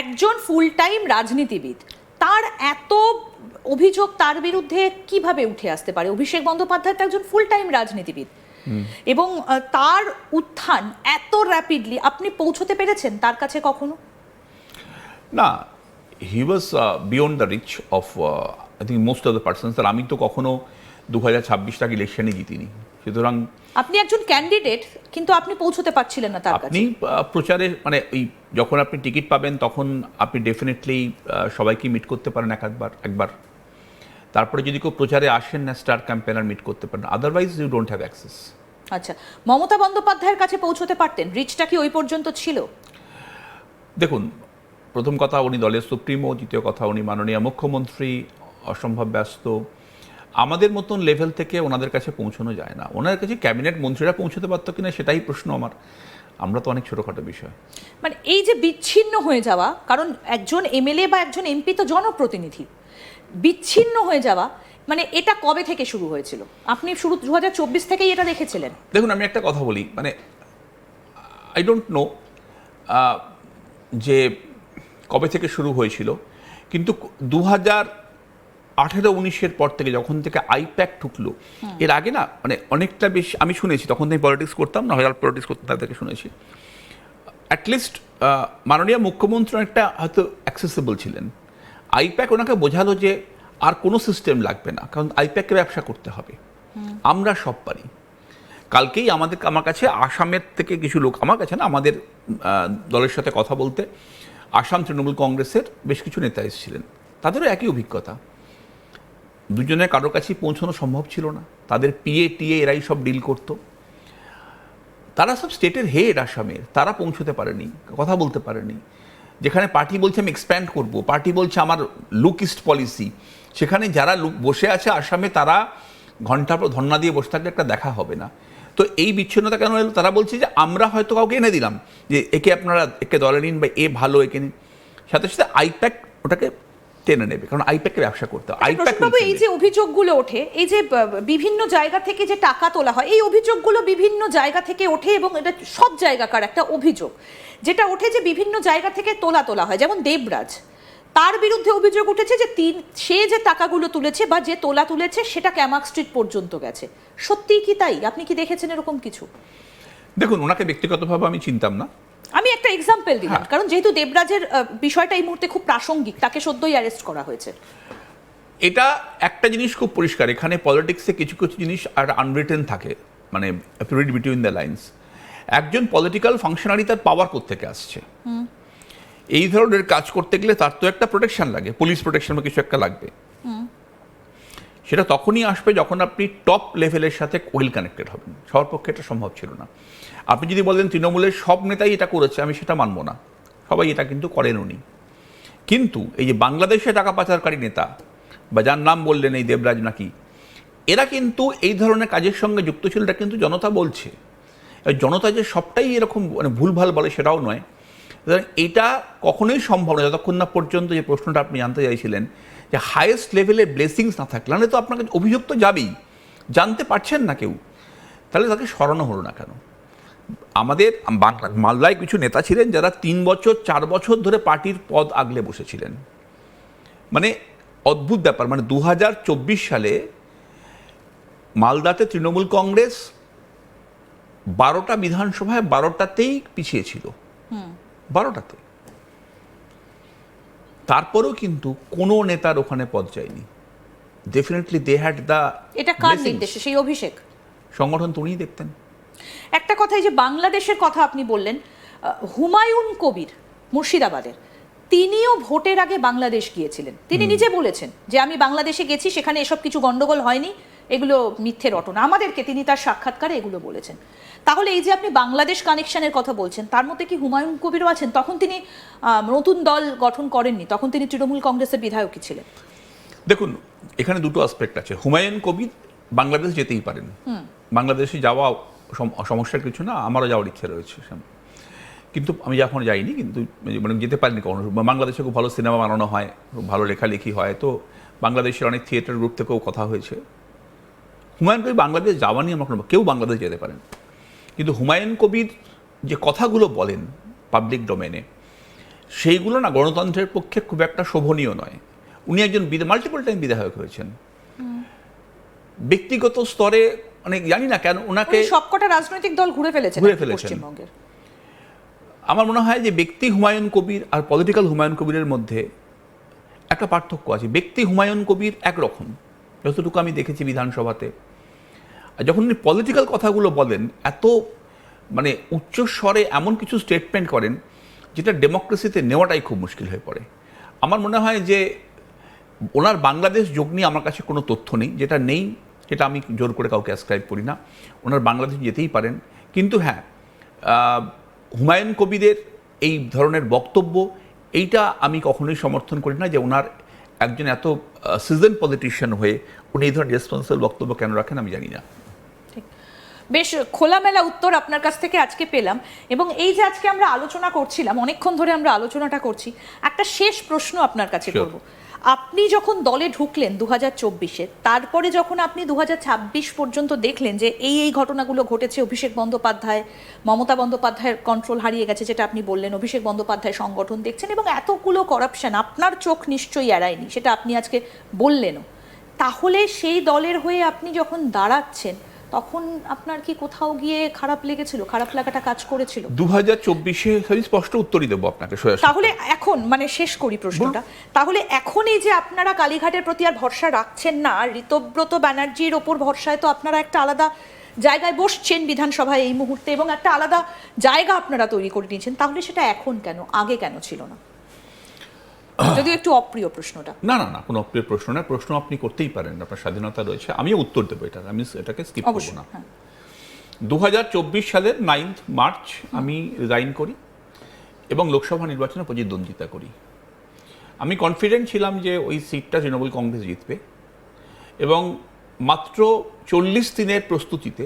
একজন full time রাজনীতিবিদ, তার এত অভিযোগ তার বিরুদ্ধে কিভাবে উঠে আসতে পারে? অভিষেক বন্দ্যোপাধ্যায় তো একজন ফুল টাইম রাজনীতিবিদ, এবং তার উত্থান এত র্যাপিডলি আপনি পৌঁছতে পেরেছেন তার কাছে কখনো? না, he was beyond the reach of I think most of the persons. আর আমি তো কখনো 2026 ইলেকশনে জিতিনি, সুতরাং আপনি একজন ক্যান্ডিডেট, কিন্তু আপনি পৌঁছতে পারছিলেন না তার কাছে। আপনি প্রচারে মানে এই যখন আপনি টিকিট পাবেন তখন আপনি ডেফিনেটলি সবাইকে মিট করতে পারেন একবার। তারপরে যদি কেউ প্রচারে আসেন না, স্টার ক্যাম্পেনার মিট করতে পারেন, otherwise you don't have access. আচ্ছা, মমতা বন্দ্যোপাধ্যায়ের কাছে পৌঁছতে পারতেন? রিচটা কি ওই পর্যন্ত ছিল? দেখুন, প্রথম কথা উনি দলের সুপ্রিমো, দ্বিতীয় কথা উনি মাননীয় মুখ্যমন্ত্রী, অসম্ভব ব্যস্ত। আমাদের মতন লেভেল থেকে ওনাদের কাছে পৌঁছানো যায় না। ওনার কাছে ক্যাবিনেট মন্ত্রীরা পৌঁছতে পারতো কিনা সেটাই প্রশ্ন আমার। আমরা তো অনেক ছোটোখাটো বিষয়। মানে এই যে বিচ্ছিন্ন হয়ে যাওয়া, কারণ একজন এমএলএ বা একজন এমপি তো জনপ্রতিনিধি, বিচ্ছিন্ন হয়ে যাওয়া মানে এটা কবে থেকে শুরু হয়েছিল? আপনি শুরু 2024 থেকেই এটা দেখেছিলেন? দেখুন, আমি একটা কথা বলি, মানে আই ডোন্ট নো যে কবে থেকে শুরু হয়েছিল, কিন্তু 2018-19 পর থেকে যখন থেকে আইপ্যাক ঢুকলো, এর আগে না মানে অনেকটা বেশি আমি শুনেছি, তখন আমি পলিটিক্স করতাম না, হাজার পলিটিক্স করতাম, তার থেকে শুনেছি অ্যাটলিস্ট মাননীয় মুখ্যমন্ত্রী অনেকটা হয়তো অ্যাক্সেসিবল ছিলেন। আইপ্যাক ওনাকে বোঝালো যে আর কোনো সিস্টেম লাগবে না, কারণ আইপ্যাককে ব্যবসা করতে হবে, আমরা সব পারি। কালকেই আমার কাছে আসামের থেকে কিছু লোক, আমার কাছে না, আমাদের দলের সাথে কথা বলতে আসাম তৃণমূল কংগ্রেসের বেশ কিছু নেতা এসেছিলেন, তাদেরও একই অভিজ্ঞতা। দুজনের কারোর কাছেই পৌঁছানো সম্ভব ছিল না, তাদের টিএ এরাই সব ডিল করতো। তারা সব স্টেটের হেড আসামের, তারা পৌঁছতে পারেনি, কথা বলতে পারেনি। যেখানে পার্টি বলছে আমি এক্সপ্যান্ড করব, পার্টি বলছে আমার লুক ইস্ট পলিসি, সেখানে যারা বসে আছে আসামে তারা ঘন্টার পর ধর্ণা দিয়ে বসে থাকলে একটা দেখা হবে না। তো এই বিচ্ছিন্নতা কেন এলো? তারা বলছে যে আমরা হয়তো কাউকে এনে দিলাম যে একে দলে নিন বা এ ভালো, একে নিন, সাথে সাথে আইপ্যাক ওটাকে টেনে নেবে, কারণ আইপ্যাককে ব্যবসা করতে হবে। আইপ্যাক এই যে অভিযোগগুলো ওঠে, এই যে বিভিন্ন জায়গা থেকে যে টাকা তোলা হয়, এই অভিযোগগুলো বিভিন্ন জায়গা থেকে ওঠে, এবং এটা সব জায়গাকার একটা অভিযোগ যেটা ওঠে যে বিভিন্ন জায়গা থেকে তোলা হয়। যেমন দেবরাজ, তার বিরুদ্ধে অভিযোগ উঠেছে যে সে যে টাকাগুলো তুলেছে বা যে তুলেছে সেটা ক্যামাক স্ট্রিট পর্যন্ত গেছে। সত্যিই কি তাই? আপনি কি দেখেছেন এরকম কিছু? দেখুন, ওনাকে ব্যক্তিগতভাবে আমি চিনতাম না, আমি একটা এক্সাম্পল দিলাম, কারণ যেহেতু দেবরাজের বিষয়টা এই মুহূর্তে খুব প্রাসঙ্গিক, তাকে সদ্যই অ্যারেস্ট করা হয়েছে। এটা একটা জিনিস খুব পরিষ্কার, এখানে পলিটিক্সে কিছু কিছু জিনিস আর আনরিটেন থাকে, মানে রিড বিটুইন দ্য লাইন্স। একজন পলিটিক্যাল ফাংশনারি তার পাওয়ার কোত্থেকে আসছে, এই ধরনের কাজ করতে গেলে তার তো একটা প্রোটেকশন লাগে, পুলিশ প্রোটেকশন বা কিছু একটা লাগবে। সেটা তখনই আসবে যখন আপনি টপ লেভেলের সাথে ওয়েল কানেক্টেড হবেন। সবার পক্ষে এটা সম্ভব ছিল না। আপনি যদি বলেন তৃণমূলের সব নেতাই এটা করেছে, আমি সেটা মানব না, সবাই এটা কিন্তু করেন উনি। কিন্তু এই যে বাংলাদেশে টাকা পাচারকারী নেতা বা যার নাম বললেন এই দেবরাজ নাকি, এরা কিন্তু এই ধরনের কাজের সঙ্গে যুক্ত ছিল, এটা কিন্তু জনতা বলছে। জনতা যে সবটাই এরকম মানে ভুলভাল বলে সেটাও নয়। এটা কখনোই সম্ভব নয় যতক্ষণ না পর্যন্ত, যে প্রশ্নটা আপনি জানতে চাইছিলেন, যে হায়েস্ট লেভেলের ব্লেসিংস না থাকলে, মানে তো আপনাকে অভিযোগ তো যাবেই, জানতে পারছেন না কেউ, তাহলে তাকে সরানো হলো না কেন? আমাদের মালদায় কিছু নেতা ছিলেন যারা 3 বছর 4 বছর ধরে পার্টির পদ আগলে বসেছিলেন। মানে অদ্ভুত ব্যাপার, মানে 2024 সালে মালদাতে তৃণমূল কংগ্রেস 12টা বিধানসভায় 12টাতেই পিছিয়ে ছিল, 12টাতে। তারপরেও কিন্তু কোনো নেতার ওখানে পদ চাইনি। Definitely they had the. এটা কার নির্দেশে সেই অভিষেক? সংগঠন তো উনিই দেখতেন। একটা কথা, এই যে বাংলাদেশের কথা আপনি বললেন, হুমায়ুন কবির মুর্শিদাবাদের, তিনিও ভোটের আগে বাংলাদেশ গিয়েছিলেন। তিনি নিজে বলেছেন যে আমি বাংলাদেশে গেছি, সেখানে এসব কিছু গন্ডগোল হয়নি, এগুলো মিথ্যে রটনা। আমাদেরকে তিনি তার সাক্ষাৎকারে এগুলো বলেছেন। তাহলে এই যে আপনি বাংলাদেশ কানেকশনের কথা বলছেন, তার মধ্যে কি হুমায়ুন কবিরও আছেন? তখন তিনি নতুন দল গঠন করেননি, তখন তিনি তৃণমূল কংগ্রেসের বিধায়কই ছিলেন। দেখুন, এখানে দুটো অ্যাসপেক্ট আছে। হুমায়ুন কবির বাংলাদেশ যেতেই পারেন, বাংলাদেশে যাওয়া সমস্যার কিছু না, আমারও যাওয়ার ইচ্ছে রয়েছে, কিন্তু আমি যখন যাইনি, কিন্তু মানে যেতে পারিনি কখনো। বাংলাদেশে খুব ভালো সিনেমা বানানো হয়, খুব ভালো লেখালেখি হয়, তো বাংলাদেশের অনেক থিয়েটার গ্রুপ থেকেও কথা হয়েছে। হুমায়ুন কবির বাংলাদেশ যাওয়া নিয়ে আমার কোনো, কেউ বাংলাদেশ যেতে পারেন, কিন্তু হুমায়ুন কবির যে কথাগুলো বলেন পাবলিক ডোমেনে, সেইগুলো না গণতন্ত্রের পক্ষে খুব একটা শোভনীয় নয়। উনি একজন মাল্টিপল টাইম বিধায়ক হয়েছেন, ব্যক্তিগত স্তরে মানে জানি না কেন ওনাকে উনি সবকটা রাজনৈতিক দল ঘুরে ফেলেছেন পশ্চিমবঙ্গের। আমার মনে হয় যে ব্যক্তি হুমায়ুন কবির আর পলিটিক্যাল হুমায়ুন কবিরের মধ্যে একটা পার্থক্য আছে। ব্যক্তি হুমায়ুন কবির একরকম, যতটুকু আমি দেখেছি বিধানসভাতে, আর যখন উনি পলিটিক্যাল কথাগুলো বলেন এত মানে উচ্চস্বরে এমন কিছু স্টেটমেন্ট করেন যেটা ডেমোক্রেসিতে নেওয়াটাই খুব মুশকিল হয়ে পড়ে। আমার মনে হয় যে ওনার বাংলাদেশ যোগ নিয়ে আমার কাছে কোনো তথ্য নেই, যেটা নেই সেটা আমি জোর করে কাউকে অ্যাসক্রাইব করি না। ওনার বাংলাদেশ যেতেই পারেন, কিন্তু হ্যাঁ হুমায়ুন কবিরের এই ধরনের বক্তব্য এইটা আমি কখনোই সমর্থন করি না যে ওনার একজন এত সিজন পলিটিশিয়ান হয়ে উনি এই ধরনের রেসপন্সিবল বক্তব্য কেন রাখেন আমি জানি না। বেশ খোলামেলা উত্তর আপনার কাছ থেকে আজকে পেলাম, এবং এই যে আজকে আমরা আলোচনা করছিলাম, অনেকক্ষণ ধরে আমরা আলোচনাটা করছি, একটা শেষ প্রশ্ন আপনার কাছে করব। আপনি যখন দলে ঢুকলেন 2024-এ, তারপরে যখন আপনি 2026 পর্যন্ত দেখলেন যে এই ঘটনাগুলো ঘটেছে, অভিষেক বন্দ্যোপাধ্যায়, মমতা বন্দ্যোপাধ্যায়ের কন্ট্রোল হারিয়ে গেছে যেটা আপনি বললেন, অভিষেক বন্দ্যোপাধ্যায় সংগঠন দেখছেন এবং এতগুলো করাপশন আপনার চোখ নিশ্চয়ই এড়ায়নি, সেটা আপনি আজকে বললেনও। তাহলে সেই দলের হয়ে আপনি যখন দাঁড়াচ্ছেন তখন আপনার কি কোথাও গিয়ে খারাপ লেগেছিল, খারাপ লাগাটা কাজ করেছিল? 2024-এ স্পষ্ট উত্তরই দেবো আপনাকে। তাহলে এখন মানে শেষ করি প্রশ্নটা, তাহলে এখন এই যে আপনারা কালীঘাটের প্রতি আর ভরসা রাখছেন না, ঋতব্রত ব্যানার্জির ওপর ভরসায় তো আপনারা একটা আলাদা জায়গায় বসছেন বিধানসভায় এই মুহূর্তে এবং একটা আলাদা জায়গা আপনারা তৈরি করে নিয়েছেন, তাহলে সেটা এখন কেন, আগে কেন ছিল না? যদিও একটু অপ্রিয় প্রশ্নটা। না না না, কোনো অপ্রিয় প্রশ্ন না, প্রশ্ন আপনি করতেই পারেন, আপনার স্বাধীনতা রয়েছে, আমিও উত্তর দেবো এটা, আমি এটাকে স্কিপ করবো না। 2024 সালের 9 মার্চ আমি রিজাইন করি এবং লোকসভা নির্বাচনে প্রতিদ্বন্দ্বিতা করি। আমি কনফিডেন্ট ছিলাম যে ওই সিটটা তৃণমূল কংগ্রেস জিতবে, এবং মাত্র 40 দিনের প্রস্তুতিতে,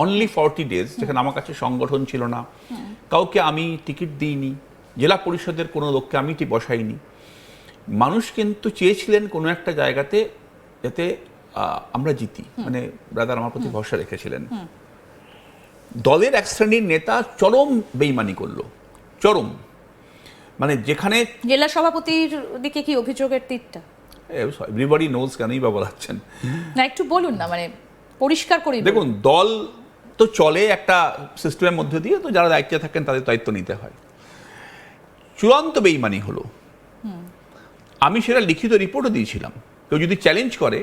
অনলি 40 ডেজ, যেখানে আমার কাছে সংগঠন ছিল না, কাউকে আমি টিকিট দিইনি, জেলা পরিষদের কোনো লোককে আমি বসাইনি, মানুষ কিন্তু চেয়েছিলেন কোনো একটা জায়গাতে যাতে আমরা জিতি, মানে ব্রাদার আমার প্রতি ভরসা রেখেছিলেন। দলের এক শ্রেণীর নেতা চরম বেইমানি করলো, চরম, মানে যেখানে জেলা সভাপতির দিকে কি অভিযোগের তীরটা? এভরিবডি নোজ, কেনই বা বলাচ্ছেন না, একটু বলুন না, মানে পরিষ্কার করে। দেখুন, দল তো চলে একটা সিস্টেমের মধ্যে দিয়ে, তো যারা দায়িত্বে থাকেন তাদের দায়িত্ব নিতে হয়। চূড়ান্ত বেইমানি হলো, আমি সেটা লিখিত রিপোর্টও দিয়েছিলাম, কেউ যদি চ্যালেঞ্জ করে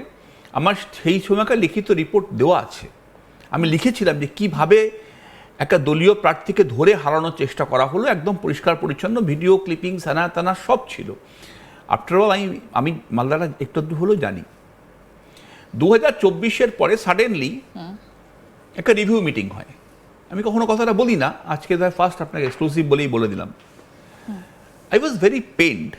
আমার সেই সময়কার লিখিত রিপোর্ট দেওয়া আছে। আমি লিখেছিলাম যে কিভাবে একটা দলীয় প্রার্থীকে ধরে হারানোর চেষ্টা করা হলো, একদম পরিষ্কার পরিচ্ছন্ন ভিডিও ক্লিপিং, সানা টানা সব ছিল। আফটার অল আমি মালদাটা একটু একটু হলেও জানি। 2024-এর পরে সাডেনলি একটা রিভিউ মিটিং হয়, আমি কখনো কথাটা বলি না, আজকে ফার্স্ট আপনাকে এক্সক্লুসিভ বলেই বলে দিলাম। I was very পেইনড